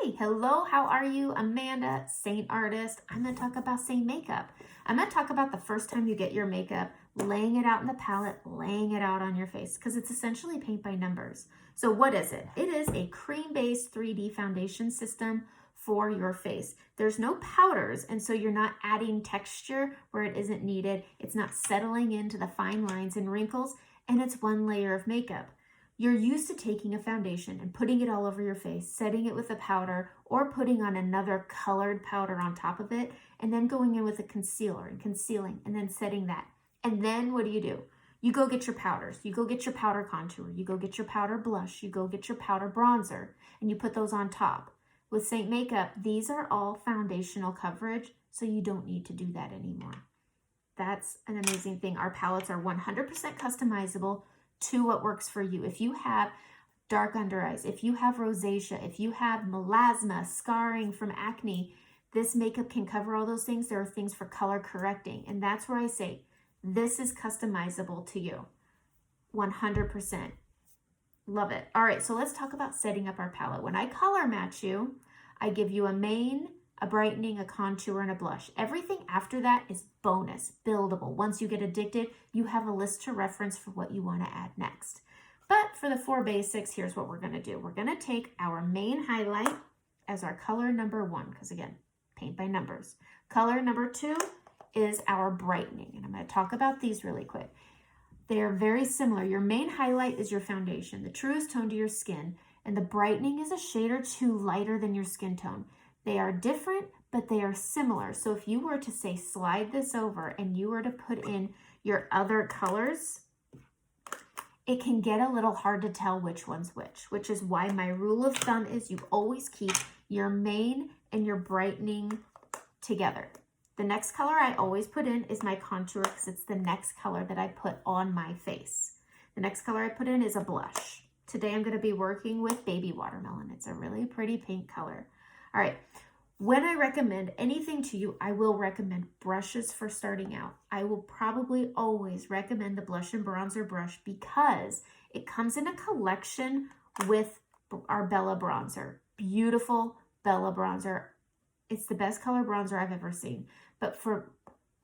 Hi, hello, how are you? Amanda, Seint artist. I'm going to talk about Seint makeup. I'm going to talk about the first time you get your makeup, laying it out in the palette, laying it out on your face, because it's essentially paint by numbers. So what is it? It is a cream-based 3D foundation system for your face. There's no powders, and so you're not adding texture where it isn't needed. It's not settling into the fine lines and wrinkles, and it's one layer of makeup. You're used to taking a foundation and putting it all over your face, setting it with a powder, or putting on another colored powder on top of it, and then going in with a concealer and concealing, and then setting that. And then what do? You go get your powders. You go get your powder contour. You go get your powder blush. You go get your powder bronzer, and you put those on top. With Seint Makeup, these are all foundational coverage, so you don't need to do that anymore. That's an amazing thing. Our palettes are 100% customizable to what works for you. If you have dark under eyes, if you have rosacea, if you have melasma, scarring from acne, this makeup can cover all those things. There are things for color correcting, and that's where I say this is customizable to you. 100%. Love it. All right, so let's talk about setting up our palette. When I color match you, I give you a main, a brightening, a contour, and a blush. Everything after that is bonus, buildable. Once you get addicted, you have a list to reference for what you want to add next. But for the 4 basics, here's what we're going to do. We're going to take our main highlight as our color number 1, because again, paint by numbers. Color number 2 is our brightening, and I'm going to talk about these really quick. They are very similar. Your main highlight is your foundation, the truest tone to your skin, and the brightening is a shade or 2 lighter than your skin tone. They are different, but they are similar. So if you were to say slide this over and you were to put in your other colors, it can get a little hard to tell which one's which is why my rule of thumb is you always keep your main and your brightening together. The next color I always put in is my contour because it's the next color that I put on my face. The next color I put in is a blush. Today I'm going to be working with Baby Watermelon. It's a really pretty pink color. All right, when I recommend anything to you, I will recommend brushes for starting out. I will probably always recommend the blush and bronzer brush because it comes in a collection with our Bella bronzer. Beautiful Bella bronzer. It's the best color bronzer I've ever seen. But for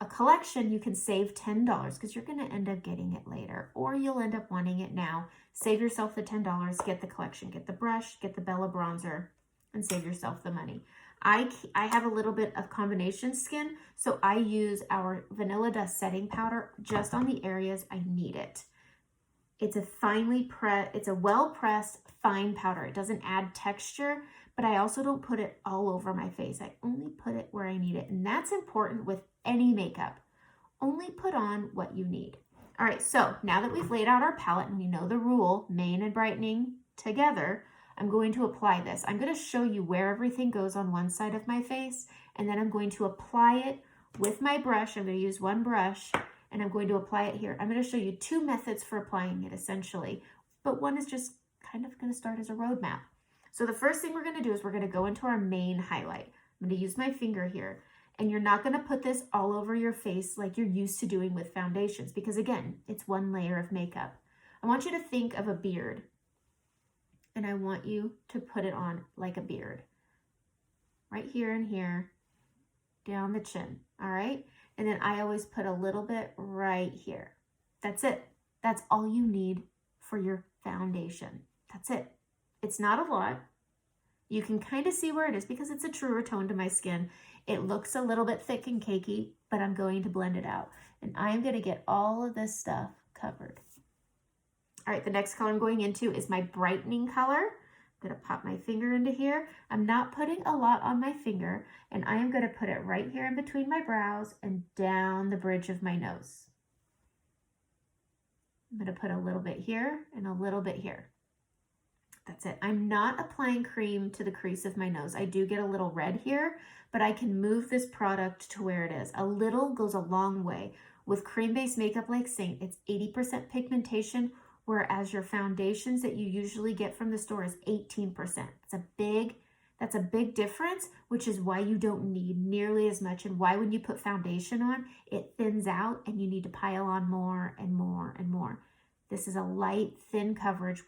a collection, you can save $10 because you're going to end up getting it later, or you'll end up wanting it now. Save yourself the $10, get the collection, get the brush, get the Bella bronzer, and save yourself the money. I have a little bit of combination skin, so I use our Vanilla Dust setting powder just on the areas I need it. It's it's a well-pressed fine powder. It doesn't add texture, but I also don't put it all over my face. I only put it where I need it, and that's important with any makeup. Only put on what you need. All right, so now that we've laid out our palette and we know the rule, main and brightening together, I'm going to apply this. I'm going to show you where everything goes on one side of my face, and then I'm going to apply it with my brush. I'm going to use one brush, and I'm going to apply it here. I'm going to show you 2 methods for applying it, essentially, but one is just kind of going to start as a roadmap. So the first thing we're going to do is we're going to go into our main highlight. I'm going to use my finger here, and you're not going to put this all over your face like you're used to doing with foundations, because again, it's one layer of makeup. I want you to think of a beard, and I want you to put it on like a beard. Right here and here, down the chin, all right? And then I always put a little bit right here. That's it. That's all you need for your foundation. That's it. It's not a lot. You can kind of see where it is because it's a truer tone to my skin. It looks a little bit thick and cakey, but I'm going to blend it out. And I'm going to get all of this stuff covered. All right, the next color I'm going into is my brightening color. I'm going to pop my finger into here. I'm not putting a lot on my finger, and I am going to put it right here in between my brows and down the bridge of my nose. I'm going to put a little bit here and a little bit here. That's it. I'm not applying cream to the crease of my nose. I do get a little red here, but I can move this product to where it is. A little goes a long way. With cream-based makeup like Seint, it's 80% pigmentation, whereas your foundations that you usually get from the store is 18%. That's a big difference, which is why you don't need nearly as much, and why when you put foundation on, it thins out and you need to pile on more and more and more. This is a light, thin coverage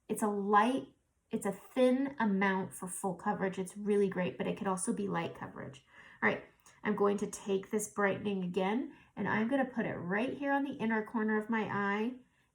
it's a light It's a thin amount for full coverage. It's really great, but it could also be light coverage. All right, I'm going to take this brightening again, and I'm going to put it right here on the inner corner of my eye,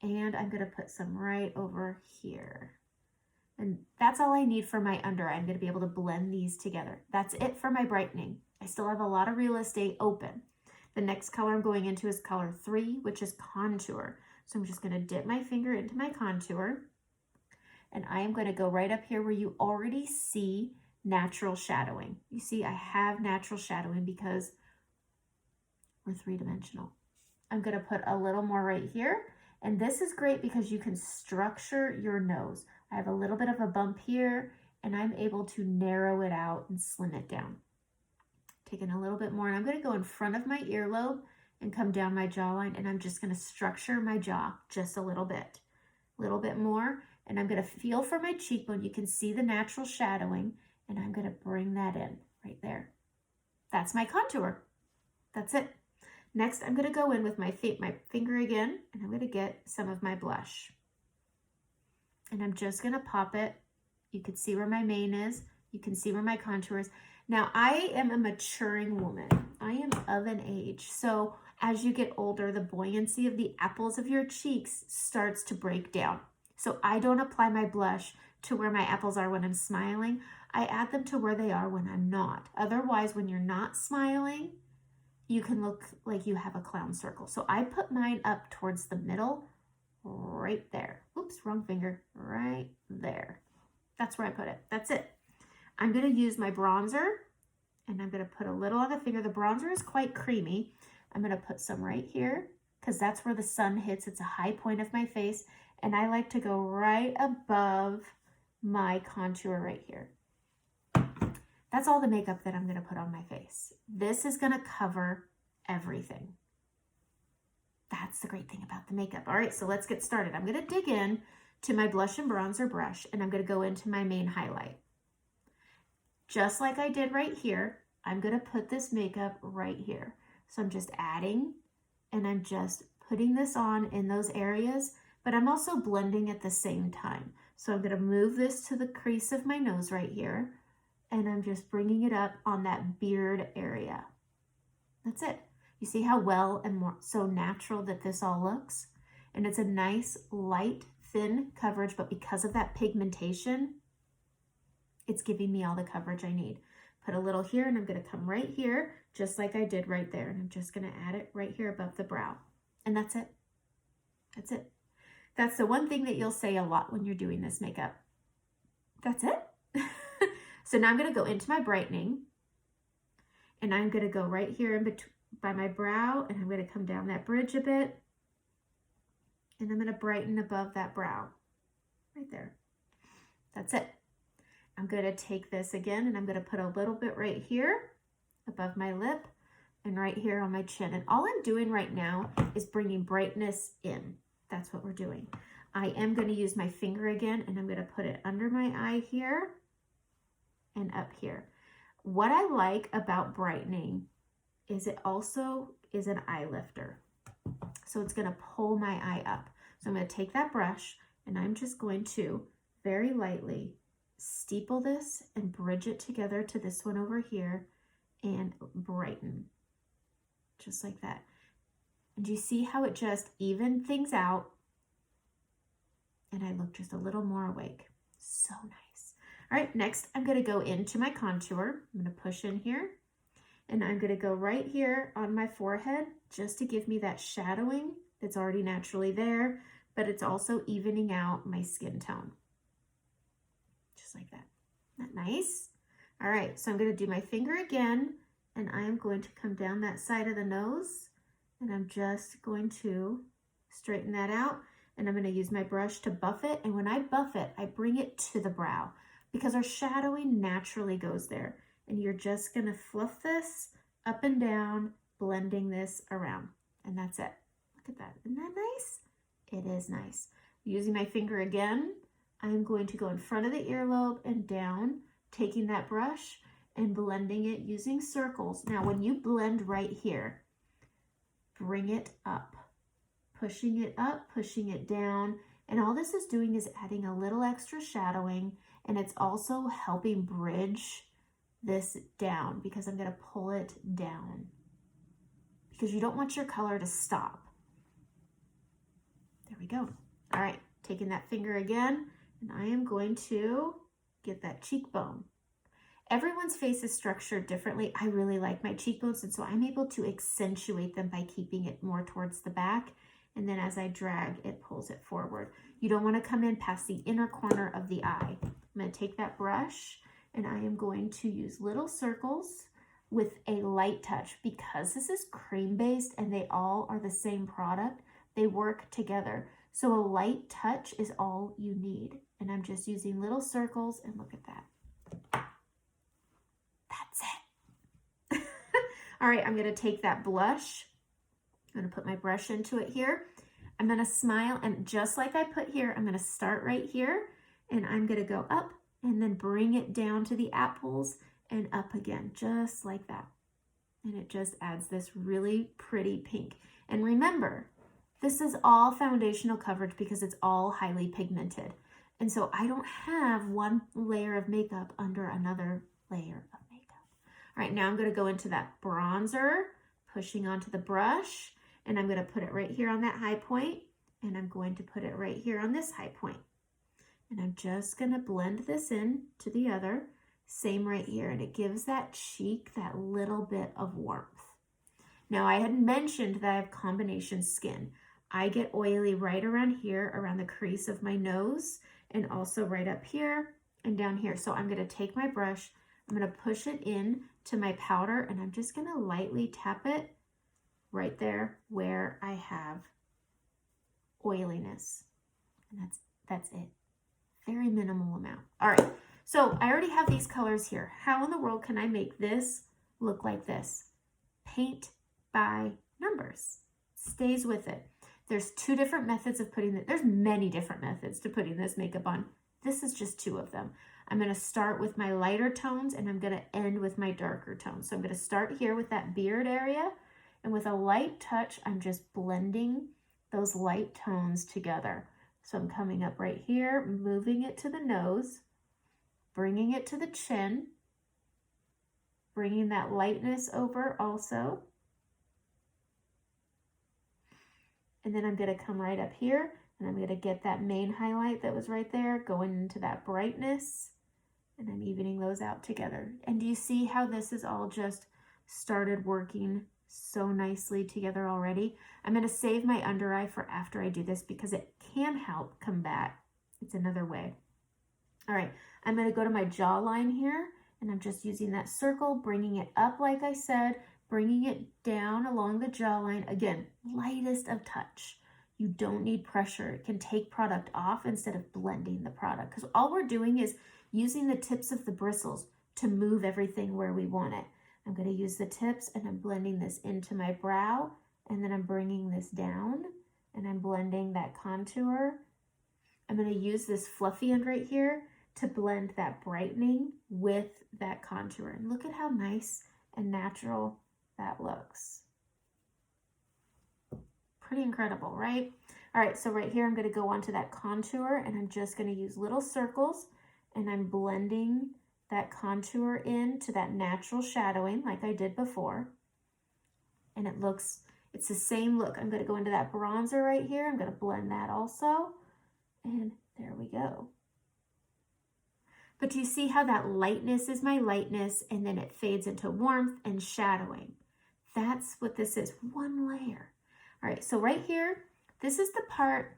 and I'm going to put some right over here. And that's all I need for my under eye. I'm going to be able to blend these together. That's it for my brightening. I still have a lot of real estate open. The next color I'm going into is color 3, which is contour. So I'm just going to dip my finger into my contour, and I am going to go right up here where you already see natural shadowing. You see, I have natural shadowing because we're three-dimensional. I'm going to put a little more right here, and this is great because you can structure your nose. I have a little bit of a bump here, and I'm able to narrow it out and slim it down. Taking a little bit more, and I'm going to go in front of my earlobe and come down my jawline, and I'm just going to structure my jaw just a little bit more, and I'm going to feel for my cheekbone. You can see the natural shadowing, and I'm going to bring that in right there. That's my contour. That's it. Next, I'm going to go in with my finger again, and I'm going to get some of my blush. And I'm just going to pop it. You can see where my mane is. You can see where my contour is. Now, I am a maturing woman. I am of an age. So as you get older, the buoyancy of the apples of your cheeks starts to break down. So I don't apply my blush to where my apples are when I'm smiling. I add them to where they are when I'm not. Otherwise, when you're not smiling, you can look like you have a clown circle. So I put mine up towards the middle, right there. Oops, wrong finger, right there. That's where I put it. That's it. I'm going to use my bronzer, and I'm going to put a little on the finger. The bronzer is quite creamy. I'm going to put some right here because that's where the sun hits. It's a high point of my face, and I like to go right above my contour right here. That's all the makeup that I'm going to put on my face. This is going to cover everything. That's the great thing about the makeup. All right, so let's get started. I'm going to dig in to my blush and bronzer brush, and I'm going to go into my main highlight. Just like I did right here, I'm going to put this makeup right here. So I'm just adding, and I'm just putting this on in those areas, but I'm also blending at the same time. So I'm going to move this to the crease of my nose right here, and I'm just bringing it up on that beard area. That's it. You see how well and so natural that this all looks? And it's a nice, light, thin coverage, but because of that pigmentation, it's giving me all the coverage I need. Put a little here, and I'm going to come right here, just like I did right there. And I'm just going to add it right here above the brow. And that's it. That's it. That's the one thing that you'll say a lot when you're doing this makeup. That's it. So now I'm going to go into my brightening, and I'm going to go right here in between by my brow, and I'm going to come down that bridge a bit, and I'm going to brighten above that brow right there. That's it. I'm going to take this again, and I'm going to put a little bit right here above my lip and right here on my chin. And all I'm doing right now is bringing brightness in. That's what we're doing. I am going to use my finger again, and I'm going to put it under my eye here and up here. What I like about brightening is it also is an eye lifter. So it's going to pull my eye up. So I'm going to take that brush, and I'm just going to very lightly steeple this and bridge it together to this one over here and brighten just like that. And you see how it just evened things out, and I look just a little more awake. So nice. All right, next I'm going to go into my contour. I'm going to push in here, and I'm going to go right here on my forehead just to give me that shadowing that's already naturally there, but it's also evening out my skin tone. Just like that. Isn't that nice? All right, so I'm going to do my finger again, and I am going to come down that side of the nose, and I'm just going to straighten that out, and I'm going to use my brush to buff it, and when I buff it, I bring it to the brow because our shadowing naturally goes there, and you're just going to fluff this up and down, blending this around, and that's it. Look at that. Isn't that nice? It is nice. Using my finger again, I'm going to go in front of the earlobe and down, taking that brush and blending it using circles. Now, when you blend right here, bring it up, pushing it down, And all this is doing is adding a little extra shadowing, and it's also helping bridge this down because I'm going to pull it down because you don't want your color to stop. There we go. All right, taking that finger again, and I am going to get that cheekbone. Everyone's face is structured differently. I really like my cheekbones, and so I'm able to accentuate them by keeping it more towards the back. And then as I drag, it pulls it forward. You don't want to come in past the inner corner of the eye. I'm going to take that brush, and I am going to use little circles with a light touch. Because this is cream-based and they all are the same product, they work together. So a light touch is all you need. And I'm just using little circles, and look at that. That's it. All right, I'm going to take that blush. I'm going to put my brush into it here. I'm going to smile, and just like I put here, I'm going to start right here, and I'm going to go up and then bring it down to the apples and up again, just like that. And it just adds this really pretty pink. And remember, this is all foundational coverage because it's all highly pigmented. And so I don't have one layer of makeup under another layer of makeup. All right, now I'm going to go into that bronzer, pushing onto the brush, and I'm going to put it right here on that high point, and I'm going to put it right here on this high point. And I'm just going to blend this in to the other, same right here, and it gives that cheek that little bit of warmth. Now, I had mentioned that I have combination skin. I get oily right around here, around the crease of my nose, and also right up here and down here. So I'm going to take my brush, I'm going to push it in to my powder, and I'm just going to lightly tap it right there where I have oiliness. And that's it. Very minimal amount. All right, so I already have these colors here. How in the world can I make this look like this? Paint by numbers. Stays with it. There's two different methods of putting it. There's many different methods to putting this makeup on. This is just two of them. I'm going to start with my lighter tones, and I'm going to end with my darker tones. So I'm going to start here with that beard area, and with a light touch, I'm just blending those light tones together. So I'm coming up right here, moving it to the nose, bringing it to the chin, bringing that lightness over also. And then I'm going to come right up here, and I'm going to get that main highlight that was right there, going into that brightness, and I'm evening those out together. And do you see how this is all just started working so nicely together already? I'm going to save my under eye for after I do this because it can help combat. It's another way. All right, I'm going to go to my jawline here, and I'm just using that circle, bringing it up like I said, bringing it down along the jawline. Again, lightest of touch. You don't need pressure. It can take product off instead of blending the product, because all we're doing is using the tips of the bristles to move everything where we want it. I'm going to use the tips, and I'm blending this into my brow, and then I'm bringing this down, and I'm blending that contour. I'm going to use this fluffy end right here to blend that brightening with that contour. And look at how nice and natural that looks. Pretty incredible, right? All right, so right here, I'm going to go onto that contour, and I'm just going to use little circles, and I'm blending that contour into that natural shadowing like I did before. And it's the same look. I'm going to go into that bronzer right here. I'm going to blend that also. And there we go. But do you see how that lightness is my lightness, and then it fades into warmth and shadowing? That's what this is, one layer. All right, so right here, this is the part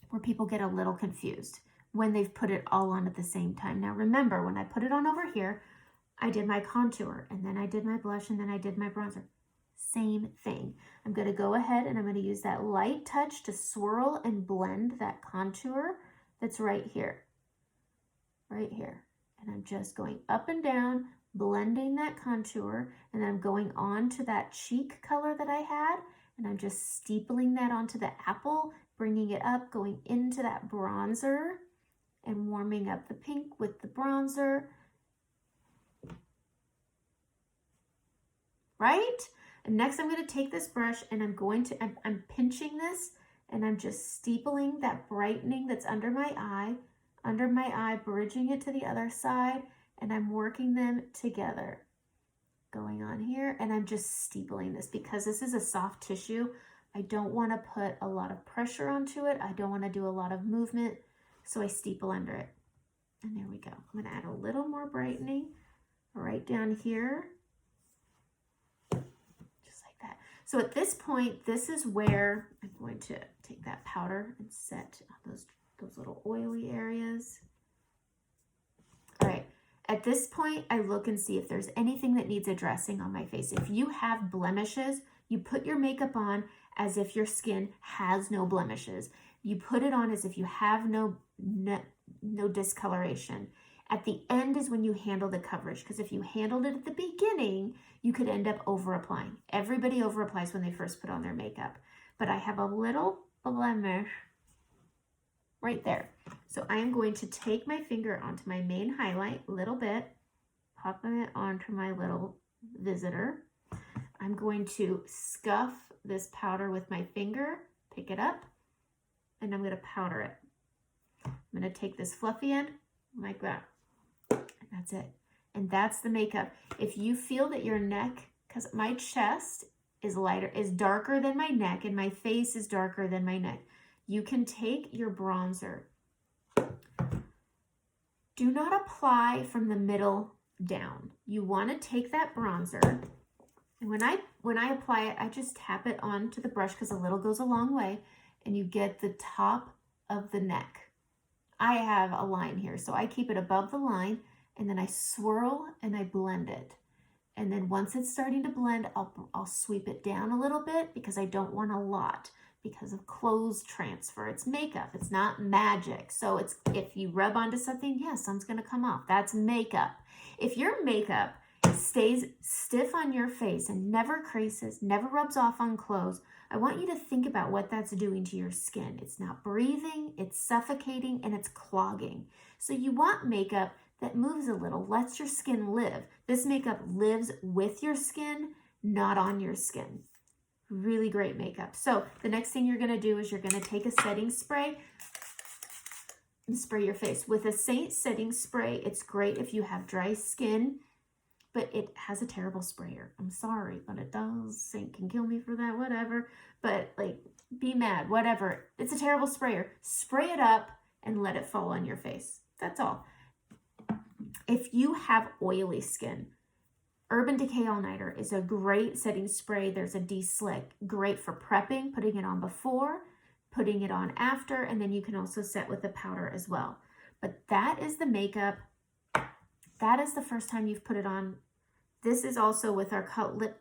where people get a little confused when they've put it all on at the same time. Now remember, when I put it on over here, I did my contour, and then I did my blush, and then I did my bronzer. Same thing. I'm going to go ahead, and I'm going to use that light touch to swirl and blend that contour that's right here. Right here. And I'm just going up and down, blending that contour, and then I'm going on to that cheek color that I had, and I'm just steepling that onto the apple, bringing it up, going into that bronzer, and warming up the pink with the bronzer. Right? And next I'm going to take this brush, and I'm pinching this and I'm just steepling that brightening that's under my eye, bridging it to the other side, and I'm working them together. Going on here, and I'm just steepling this because this is a soft tissue. I don't want to put a lot of pressure onto it. I don't want to do a lot of movement, so I steeple under it. And there we go. I'm going to add a little more brightening right down here, just like that. So at this point, this is where I'm going to take that powder and set those little oily areas. All right. At this point, I look and see if there's anything that needs addressing on my face. If you have blemishes, you put your makeup on as if your skin has no blemishes. You put it on as if you have no discoloration. At the end is when you handle the coverage, because if you handled it at the beginning, you could end up over applying. Everybody over applies when they first put on their makeup. But I have a little blemish right there. So I am going to take my finger onto my main highlight a little bit, popping it onto my little visitor. I'm going to scuff this powder with my finger, pick it up, and I'm going to powder it. I'm going to take this fluffy end like that. And that's it. And that's the makeup. If you feel that your neck, because my chest is darker than my neck and my face is darker than my neck, you can take your bronzer. Do not apply from the middle down. You want to take that bronzer, and when I apply it, I just tap it onto the brush because a little goes a long way, and you get the top of the neck. I have a line here, so I keep it above the line, and then I swirl and I blend it. And then once it's starting to blend, I'll sweep it down a little bit because I don't want a lot. Because of clothes transfer. It's makeup. It's not magic. So if you rub onto something, yes, some's going to come off. That's makeup. If your makeup stays stiff on your face and never creases, never rubs off on clothes, I want you to think about what that's doing to your skin. It's not breathing, it's suffocating, and it's clogging. So you want makeup that moves a little, lets your skin live. This makeup lives with your skin, not on your skin. Really great makeup. So the next thing you're going to do is you're going to take a setting spray and spray your face. With a Seint setting spray, it's great if you have dry skin, but it has a terrible sprayer. I'm sorry, but it does. Seint can kill me for that, whatever. But like, be mad, whatever. It's a terrible sprayer. Spray it up and let it fall on your face. That's all. If you have oily skin, Urban Decay All Nighter is a great setting spray. There's a de-slick, great for prepping, putting it on before, putting it on after, and then you can also set with the powder as well. But that is the makeup. That is the first time you've put it on. This is also with our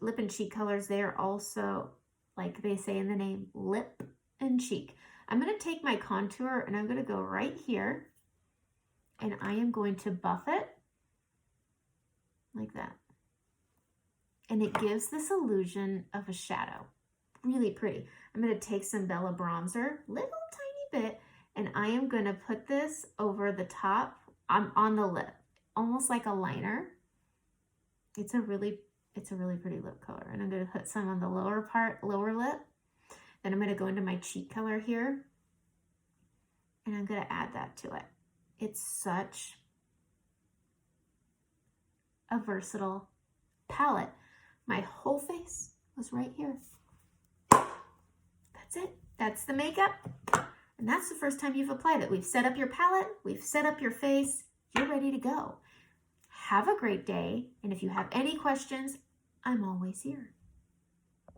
lip and cheek colors. They are also, like they say in the name, lip and cheek. I'm going to take my contour and I'm going to go right here, and I am going to buff it like that. And it gives this illusion of a shadow. Really pretty. I'm going to take some Bella bronzer, little tiny bit, and I am going to put this over the top on the lip, almost like a liner. It's a really pretty lip color. And I'm going to put some on the lower lip. Then I'm going to go into my cheek color here, and I'm going to add that to it. It's such a versatile palette. My whole face was right here. That's it. That's the makeup. And that's the first time you've applied it. We've set up your palette. We've set up your face. You're ready to go. Have a great day. And if you have any questions, I'm always here.